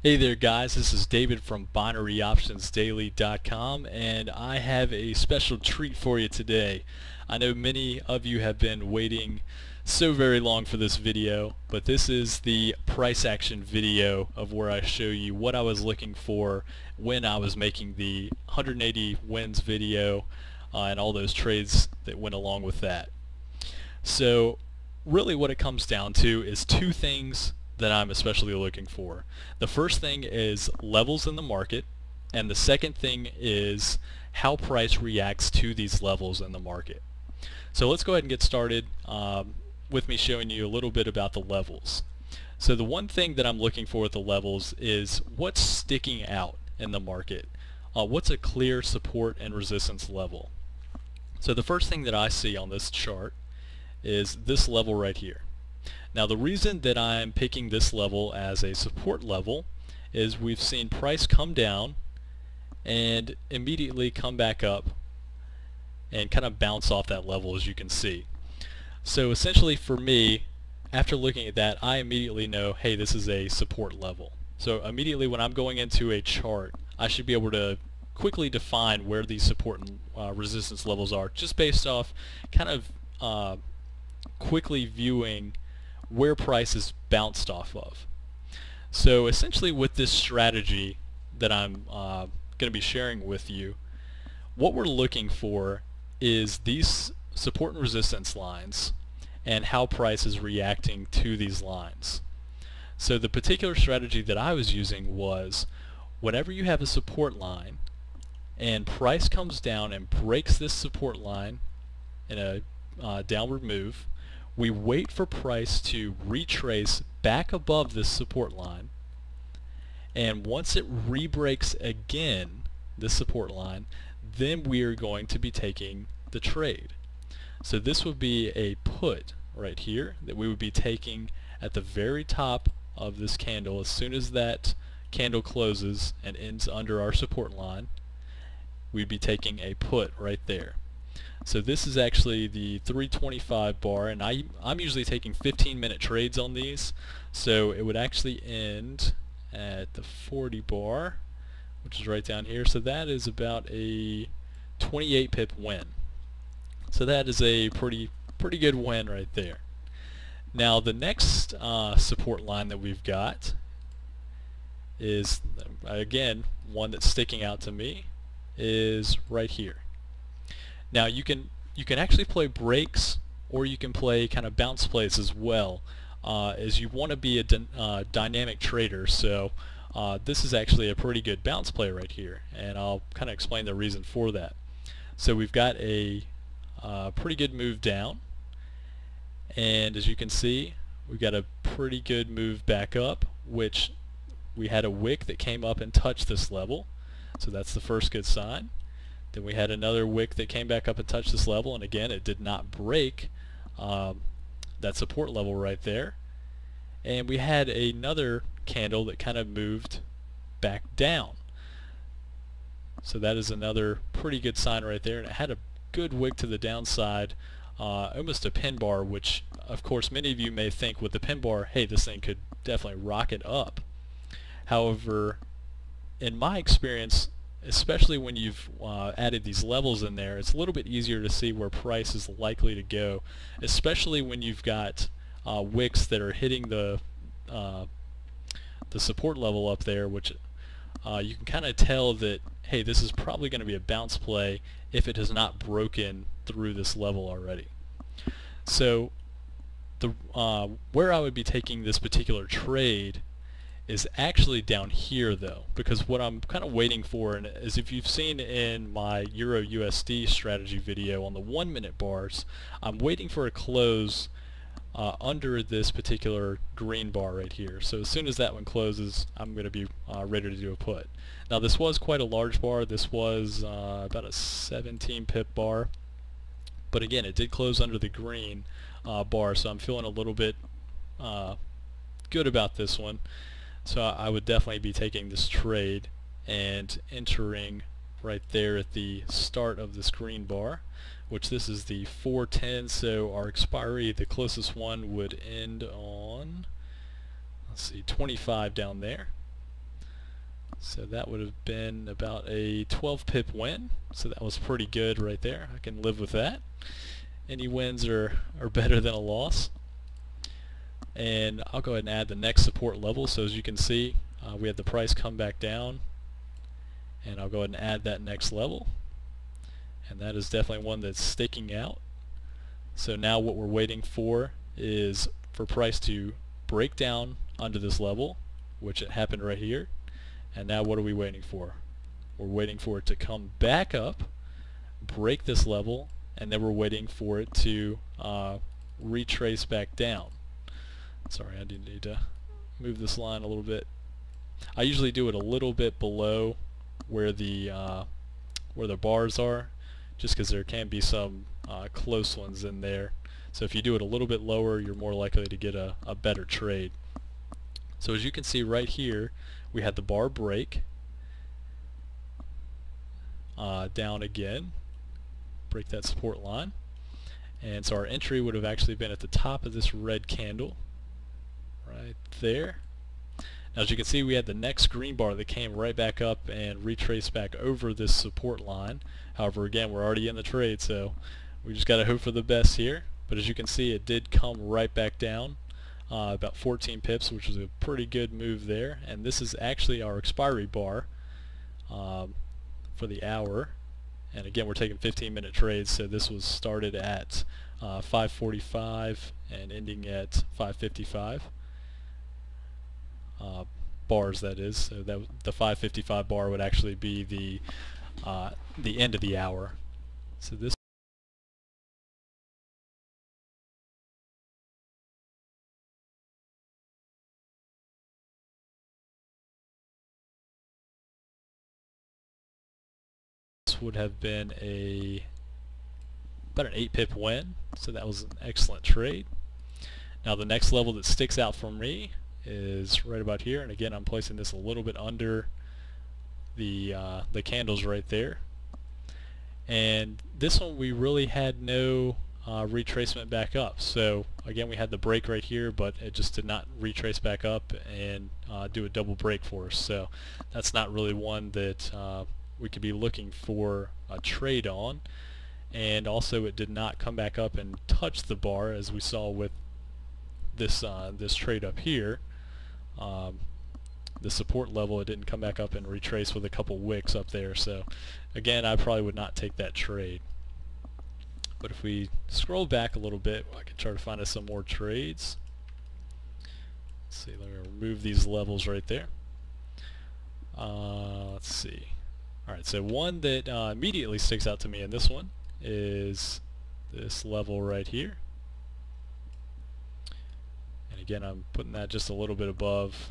Hey there guys, this is David from BinaryOptionsDaily.com and I have a special treat for you today. I know many of you have been waiting so very long for this video, but this is the price action video of where I show you what I was looking for when I was making the 180 wins video and all those trades that went along with that. So really what it comes down to is two things that I'm especially looking for. The first thing is levels in the market, and the second thing is how price reacts to these levels in the market. So let's go ahead and get started with me showing you a little bit about the levels. So the one thing that I'm looking for with the levels is what's sticking out in the market. What's a clear support and resistance level? So the first thing that I see on this chart is this level right here. Now the reason that I'm picking this level as a support level is we've seen price come down and immediately come back up and kind of bounce off that level, as you can see. So essentially for me, after looking at that, I immediately know, hey, this is a support level. So immediately when I'm going into a chart, I should be able to quickly define where these support and resistance levels are, just based off kind of quickly viewing where price is bounced off of. So essentially with this strategy that I'm going to be sharing with you, what we're looking for is these support and resistance lines and how price is reacting to these lines. So the particular strategy that I was using was whenever you have a support line and price comes down and breaks this support line in a downward move, we wait for price to retrace back above this support line, and once it re-breaks again this support line, then we are going to be taking the trade. So this would be a put right here that we would be taking at the very top of this candle. As soon as that candle closes and ends under our support line, we'd be taking a put right there. So this is actually the 325 bar, and I'm usually taking 15-minute trades on these, so it would actually end at the 40 bar, which is right down here. So that is about a 28 pip win. So that is a pretty good win right there. Now the next support line that we've got is, again, one that's sticking out to me, is right here. Now you can actually play breaks, or you can play kind of bounce plays as well, as you want to be a dynamic trader. So this is actually a pretty good bounce play right here, and I'll kind of explain the reason for that. So we've got a pretty good move down, and as you can see, we've got a pretty good move back up, which we had a wick that came up and touched this level. So that's the first good sign. Then we had another wick that came back up and touched this level, and again it did not break that support level right there. And we had another candle that kind of moved back down. So that is another pretty good sign right there, and it had a good wick to the downside, almost a pin bar, which of course many of you may think with the pin bar, hey, this thing could definitely rocket up. However, in my experience, especially when you've added these levels in there, it's a little bit easier to see where price is likely to go, especially when you've got wicks that are hitting the support level up there, which you can kind of tell that, hey, this is probably going to be a bounce play if it has not broken through this level already. So the where I would be taking this particular trade is actually down here though, because what I'm kind of waiting for, and as if you've seen in my Euro USD strategy video on the 1-minute bars, I'm waiting for a close under this particular green bar right here. So as soon as that one closes, I'm going to be ready to do a put. Now this was quite a large bar. This was about a 17 pip bar, but again it did close under the green bar, so I'm feeling a little bit good about this one. So I would definitely be taking this trade and entering right there at the start of this green bar, which this is the 410, so our expiry, the closest one, would end on, let's see, 25 down there. So that would have been about a 12 pip win. So that was pretty good right there. I can live with that. Any wins are better than a loss. And I'll go ahead and add the next support level. So as you can see, we had the price come back down. And I'll go ahead and add that next level. And that is definitely one that's sticking out. So now what we're waiting for is for price to break down under this level, which it happened right here. And now what are we waiting for? We're waiting for it to come back up, break this level, and then we're waiting for it to retrace back down. Sorry, I do need to move this line a little bit. I usually do it a little bit below where the bars are, just because there can be some close ones in there. So if you do it a little bit lower, you're more likely to get a better trade. So as you can see right here, we had the bar break down again, break that support line, and so our entry would have actually been at the top of this red candle right there. Now as you can see, we had the next green bar that came right back up and retraced back over this support line. However, again, we're already in the trade, so we just got to hope for the best here. But as you can see, it did come right back down about 14 pips, which was a pretty good move there. And this is actually our expiry bar for the hour. And again, we're taking 15-minute trades, so this was started at 5:45 and ending at 5:55. Bars, that is. So that the 5:55 bar would actually be the end of the hour. So this would have been about an 8 pip win, so that was an excellent trade. Now the next level that sticks out for me is right about here, and again I'm placing this a little bit under the candles right there. And this one we really had no retracement back up. So again, we had the break right here, but it just did not retrace back up and do a double break for us. So that's not really one that we could be looking for a trade on. And also it did not come back up and touch the bar as we saw with this this trade up here. The support level, it didn't come back up and retrace with a couple wicks up there. So again, I probably would not take that trade. But if we scroll back a little bit, I can try to find us some more trades. Let's see, let me remove these levels right there. Let's see. Alright, so one that immediately sticks out to me in this one is this level right here. And again, I'm putting that just a little bit above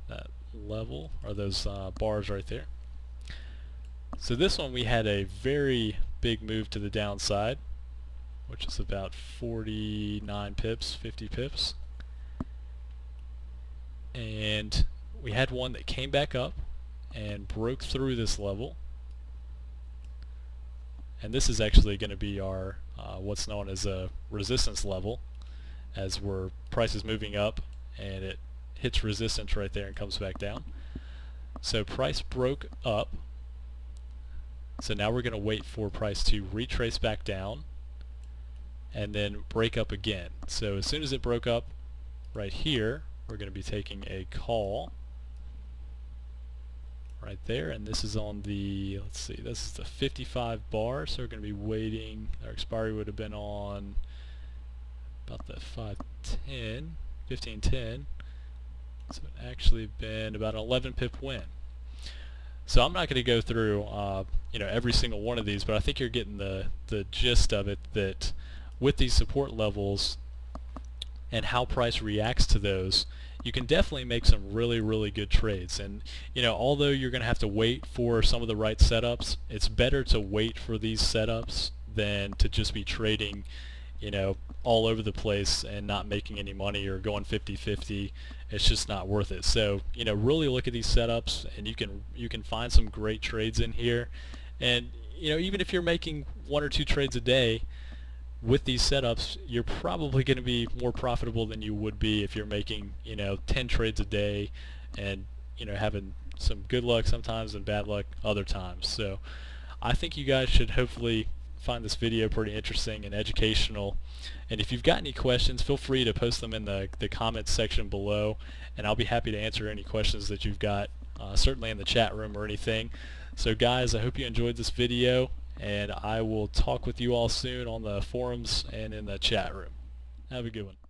that level, or those bars right there. So this one we had a very big move to the downside, which is about 49 pips, 50 pips. And we had one that came back up and broke through this level. And this is actually going to be our what's known as a resistance level, as price is moving up and it hits resistance right there and comes back down. So price broke up. So now we're going to wait for price to retrace back down and then break up again. So as soon as it broke up right here, we're going to be taking a call right there, and this is on the, let's see, this is the 55 bar, so we're going to be waiting. Our expiry would have been on about the 510, 1510, so it actually been about an 11 pip win. So I'm not going to go through every single one of these, but I think you're getting the gist of it, that with these support levels and how price reacts to those, you can definitely make some really, really good trades. And although you're going to have to wait for some of the right setups, it's better to wait for these setups than to just be trading all over the place and not making any money or going 50-50. It's just not worth it. So really look at these setups, and you can find some great trades in here. And even if you're making 1 or 2 trades a day with these setups, you're probably going to be more profitable than you would be if you're making 10 trades a day and having some good luck sometimes and bad luck other times. So I think you guys should hopefully find this video pretty interesting and educational. And if you've got any questions, feel free to post them in the comments section below, and I'll be happy to answer any questions that you've got, certainly in the chat room or anything. So guys, I hope you enjoyed this video, and I will talk with you all soon on the forums and in the chat room. Have a good one.